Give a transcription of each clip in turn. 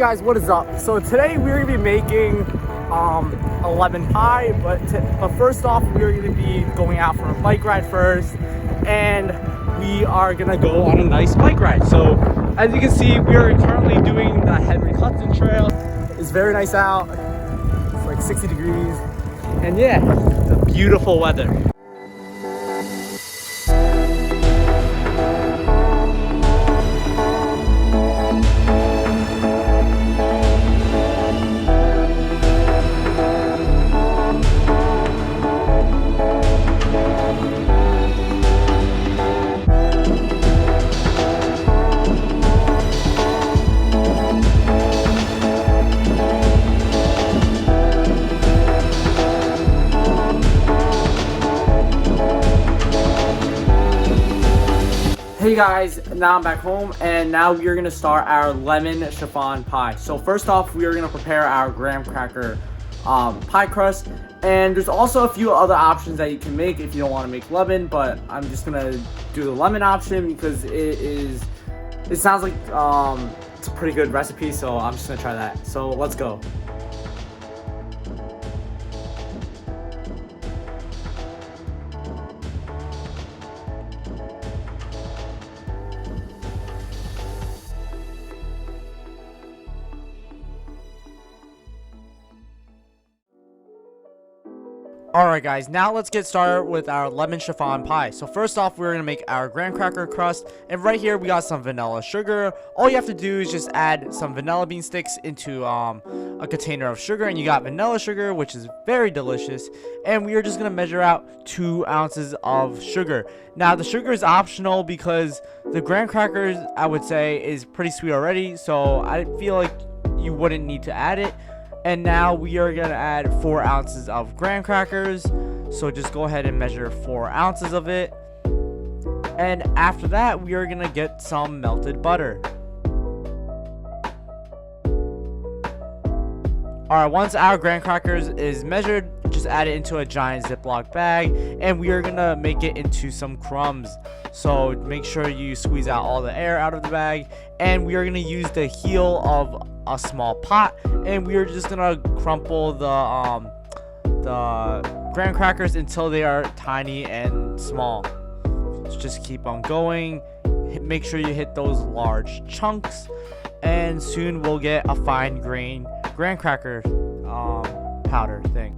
guys, what is up? So today we're gonna be making a lemon pie, but first off we're gonna be going out for a bike ride first, and we are gonna go on a nice bike ride. So as you can see, we are currently doing the Henry Hudson Trail. It's very nice out. It's like 60 degrees, and yeah, the beautiful weather. Hey guys, now I'm back home, and now we are going to start our lemon chiffon pie. So first off, we are going to prepare our graham cracker pie crust, and there's also a few other options that you can make if you don't want to make lemon, but I'm just going to do the lemon option because it sounds like it's a pretty good recipe, so I'm just going to try that. So let's go. Alright guys, now let's get started with our lemon chiffon pie. So first off, we're going to make our graham cracker crust, and right here we got some vanilla sugar. All you have to do is just add some vanilla bean sticks into a container of sugar, and you got vanilla sugar, which is very delicious. And we are just going to measure out 2 ounces of sugar. Now the sugar is optional because the graham crackers, I would say, is pretty sweet already, so I feel like you wouldn't need to add it. And now we are going to add 4 ounces of graham crackers. So just go ahead and measure 4 ounces of it. And after that, we are going to get some melted butter. Alright, once our graham crackers is measured, just add it into a giant Ziploc bag. And we are going to make it into some crumbs. So make sure you squeeze out all the air out of the bag. And we are going to use the heel of a small pot, and we are just gonna crumple the graham crackers until they are tiny and small. So just keep on going. Make sure you hit those large chunks, and soon we'll get a fine grain graham cracker powder thing.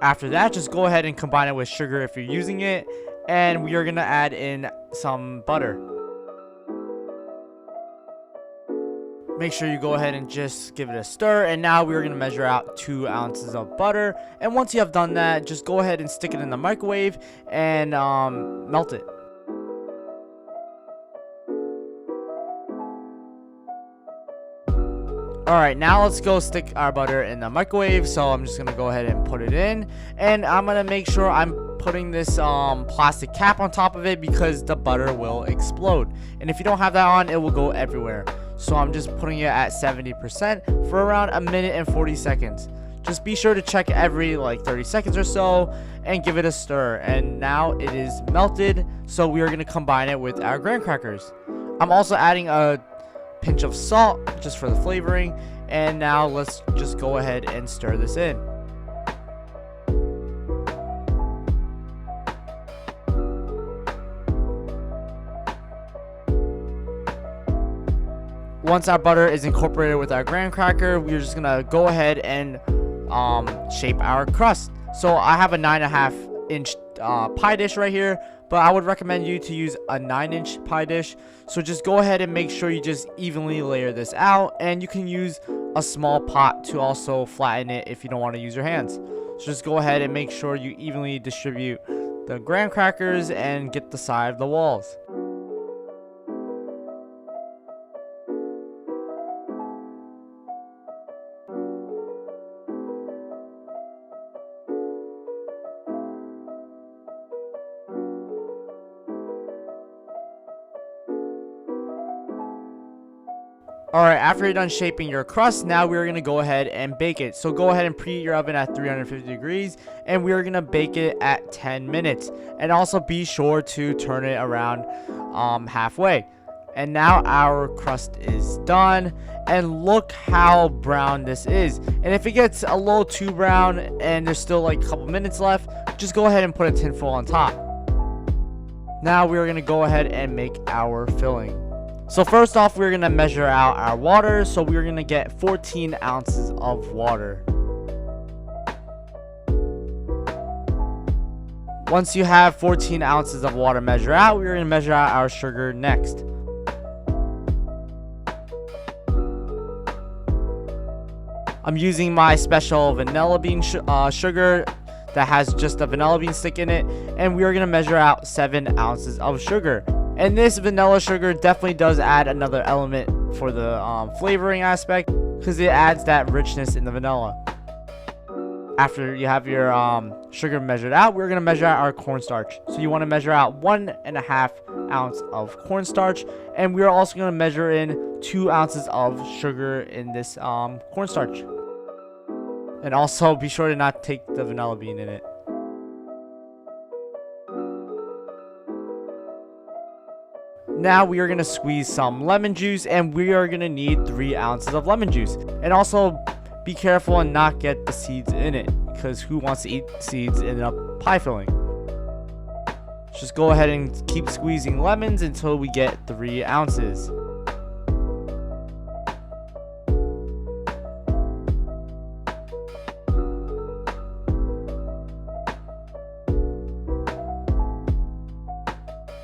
After that, just go ahead and combine it with sugar if you're using it, and we are gonna add in some butter. Make sure you go ahead and just give it a stir, and now we're going to measure out 2 ounces of butter. And once you have done that, just go ahead and stick it in the microwave and melt it. Alright, now let's go stick our butter in the microwave. So I'm just going to go ahead and put it in, and I'm going to make sure I'm putting this plastic cap on top of it because the butter will explode, and if you don't have that on, it will go everywhere. So I'm just putting it at 70% for around 1 minute and 40 seconds. Just be sure to check every like 30 seconds or so and give it a stir. And now it is melted, so we are going to combine it with our graham crackers. I'm also adding a pinch of salt just for the flavoring. And now let's just go ahead and stir this in. Once our butter is incorporated with our graham cracker, we're just gonna go ahead and shape our crust. So I have a 9.5 inch pie dish right here, but I would recommend you to use a 9-inch pie dish. So just go ahead and make sure you just evenly layer this out, and you can use a small pot to also flatten it if you don't want to use your hands. So just go ahead and make sure you evenly distribute the graham crackers and get the side of the walls. Alright, after you're done shaping your crust, now we're going to go ahead and bake it. So go ahead and preheat your oven at 350 degrees, and we're going to bake it at 10 minutes. And also be sure to turn it around halfway. And now our crust is done, and look how brown this is. And if it gets a little too brown and there's still like a couple minutes left, just go ahead and put a tinfoil on top. Now we're gonna go ahead and make our filling. So first off, we're gonna measure out our water. So we're gonna get 14 ounces of water. Once you have 14 ounces of water measured out, we're gonna measure out our sugar next. I'm using my special vanilla bean sugar that has just a vanilla bean stick in it, and we are going to measure out 7 ounces of sugar. And this vanilla sugar definitely does add another element for the flavoring aspect, because it adds that richness in the vanilla. After you have your sugar measured out, we're going to measure out our cornstarch. So you want to measure out 1.5 ounce of cornstarch, and we're also going to measure in 2 ounces of sugar in this cornstarch. And also be sure to not take the vanilla bean in it. Now we are going to squeeze some lemon juice, and we are going to need 3 ounces of lemon juice. And also be careful and not get the seeds in it, because who wants to eat seeds in a pie filling? Just go ahead and keep squeezing lemons until we get 3 ounces.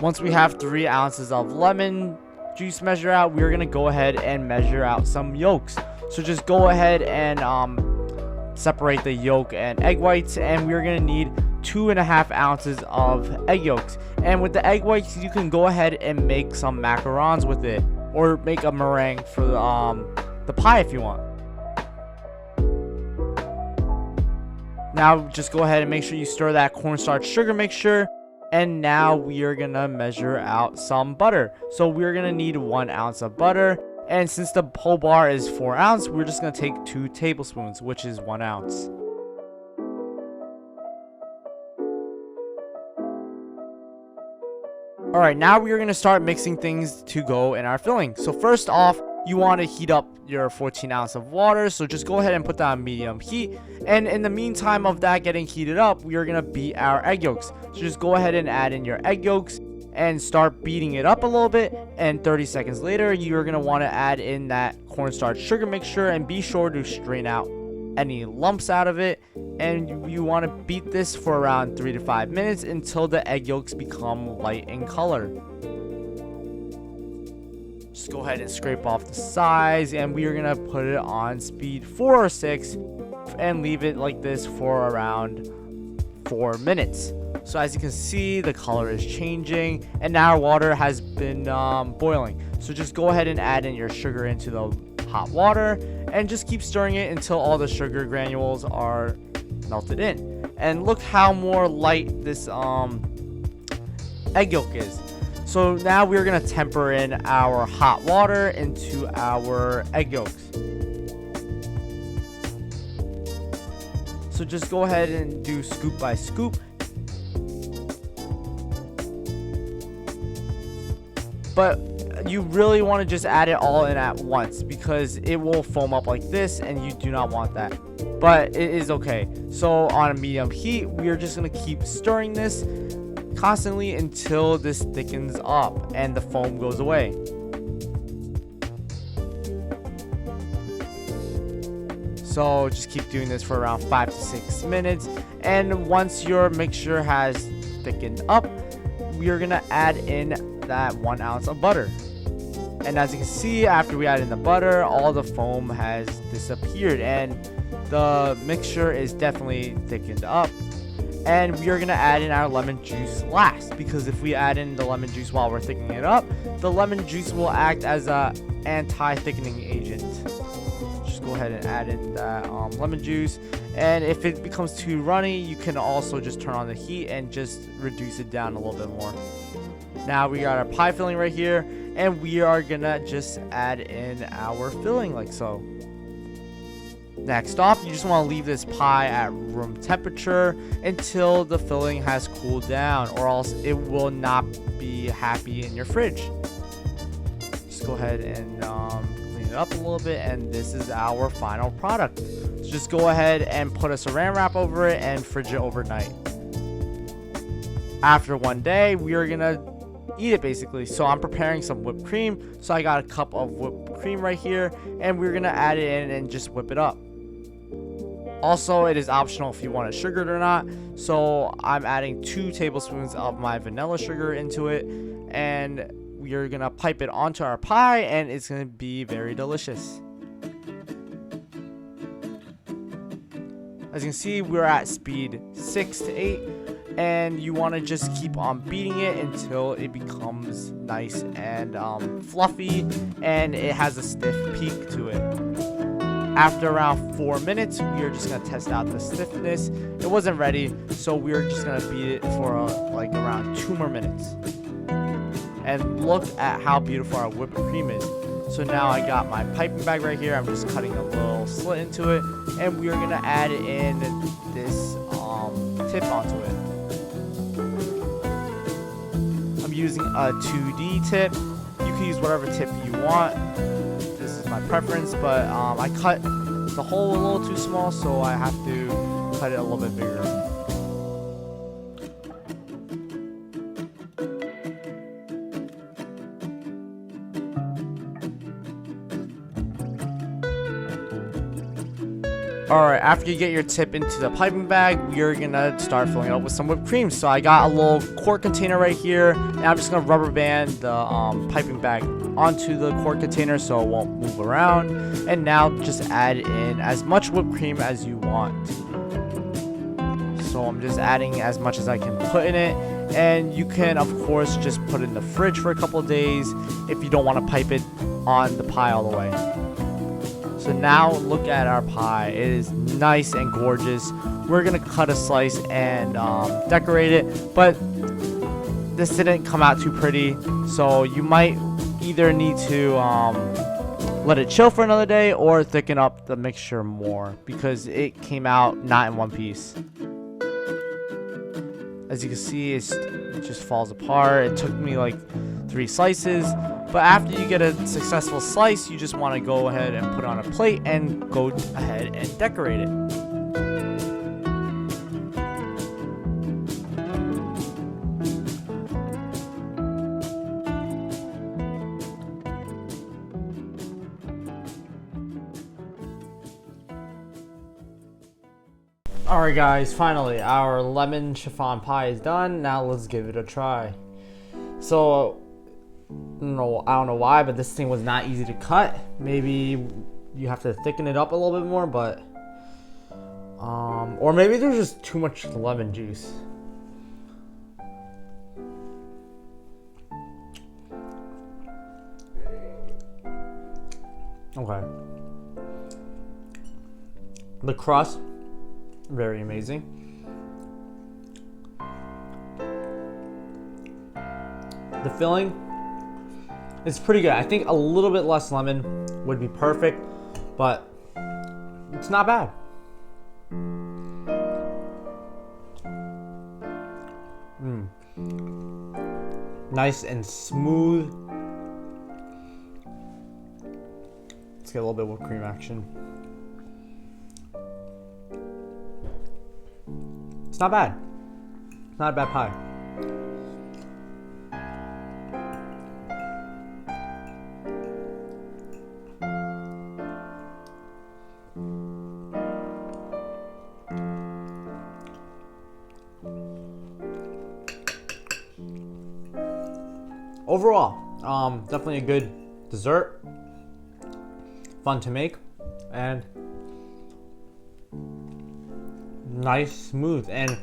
Once we have 3 ounces of lemon juice measured out, we're going to go ahead and measure out some yolks. So just go ahead and separate the yolk and egg whites, and we're going to need 2.5 ounces of egg yolks. And with the egg whites, you can go ahead and make some macarons with it, or make a meringue for the pie if you want. Now just go ahead and make sure you stir that cornstarch sugar mixture. And now we are gonna measure out some butter. So we're gonna need 1 ounce of butter, and since the whole bar is 4 ounces, we're just gonna take 2 tablespoons, which is 1 ounce. Alright, now we are gonna start mixing things to go in our filling. So first off, you want to heat up your 14 ounce of water, so just go ahead and put that on medium heat. And in the meantime of that getting heated up, we are going to beat our egg yolks. So just go ahead and add in your egg yolks and start beating it up a little bit, and 30 seconds later you're going to want to add in that cornstarch sugar mixture, and be sure to strain out any lumps out of it. And you want to beat this for around 3 to 5 minutes until the egg yolks become light in color. Just go ahead and scrape off the sides, and we are going to put it on speed 4 or 6 and leave it like this for around 4 minutes. So as you can see, the color is changing, and now our water has been boiling. So just go ahead and add in your sugar into the hot water, and just keep stirring it until all the sugar granules are melted in. And look how more light this egg yolk is. So now we're going to temper in our hot water into our egg yolks. So just go ahead and do scoop by scoop. But you really want to just add it all in at once, because it will foam up like this, and you do not want that. But it is okay. So on a medium heat, we are just going to keep stirring this constantly until this thickens up and the foam goes away. So just keep doing this for around 5 to 6 minutes, and once your mixture has thickened up, we are gonna add in that 1 ounce of butter. And as you can see, after we add in the butter, all the foam has disappeared, and the mixture is definitely thickened up. And we are going to add in our lemon juice last, because if we add in the lemon juice while we're thickening it up, the lemon juice will act as an anti-thickening agent. Just go ahead and add in that lemon juice, and if it becomes too runny, you can also just turn on the heat and just reduce it down a little bit more. Now we got our pie filling right here, and we are going to just add in our filling like so. Next off, you just want to leave this pie at room temperature until the filling has cooled down, or else it will not be happy in your fridge. go ahead and clean it up a little bit, and this is our final product. So just go ahead and put a saran wrap over it and fridge it overnight. After one day, we are gonna eat it basically. So I'm preparing some whipped cream. So I got a cup of whipped cream right here, and we're gonna add it in and just whip it up. Also, it is optional if you want it sugared or not. So I'm adding 2 tablespoons of my vanilla sugar into it, and we're gonna pipe it onto our pie, and it's gonna be very delicious. As you can see, we're at speed 6 to 8, and you want to just keep on beating it until it becomes nice and fluffy, and it has a stiff peak to it. After around 4 minutes, we are just gonna test out the stiffness. It wasn't ready, so we're just gonna beat it for like around 2 more minutes. And look at how beautiful our whipped cream is. So now I got my piping bag right here. I'm just cutting a little slit into it, and we are gonna add in this tip onto it. I'm using a 2D tip. You can use whatever tip you want. This is my preference, but I cut the hole a little too small, so I have to cut it a little bit bigger. Alright, after you get your tip into the piping bag, we're gonna start filling it up with some whipped cream. So I got a little quart container right here, and I'm just gonna rubber band the piping bag onto the quart container so it won't move around. And now just add in as much whipped cream as you want. So I'm just adding as much as I can put in it, and you can of course just put it in the fridge for a couple of days if you don't want to pipe it on the pie all the way. So now look at our pie. It is nice and gorgeous. We're gonna cut a slice and decorate it, but this didn't come out too pretty, so you might either need to let it chill for another day or thicken up the mixture more, because it came out not in one piece. As you can see, it just falls apart. It took me like 3 slices. But after you get a successful slice, you just want to go ahead and put it on a plate and go ahead and decorate it. Alright guys, finally our lemon chiffon pie is done. Now let's give it a try. So I don't know why, but this thing was not easy to cut. Maybe you have to thicken it up a little bit more, but or maybe there's just too much lemon juice. Okay. The crust, very amazing. The filling, it's pretty good. I think a little bit less lemon would be perfect, but it's not bad. Nice and smooth. Let's get a little bit more cream action. It's not bad. It's not a bad pie. Overall, definitely a good dessert, fun to make, and nice, smooth. And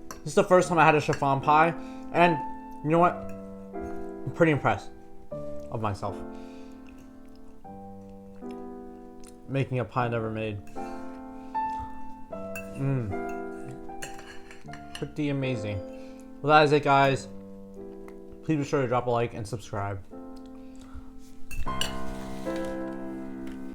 this is the first time I had a chiffon pie, and you know what? I'm pretty impressed of myself. Making a pie never made. Pretty amazing. Well, that is it, guys. Please be sure to drop a like and subscribe.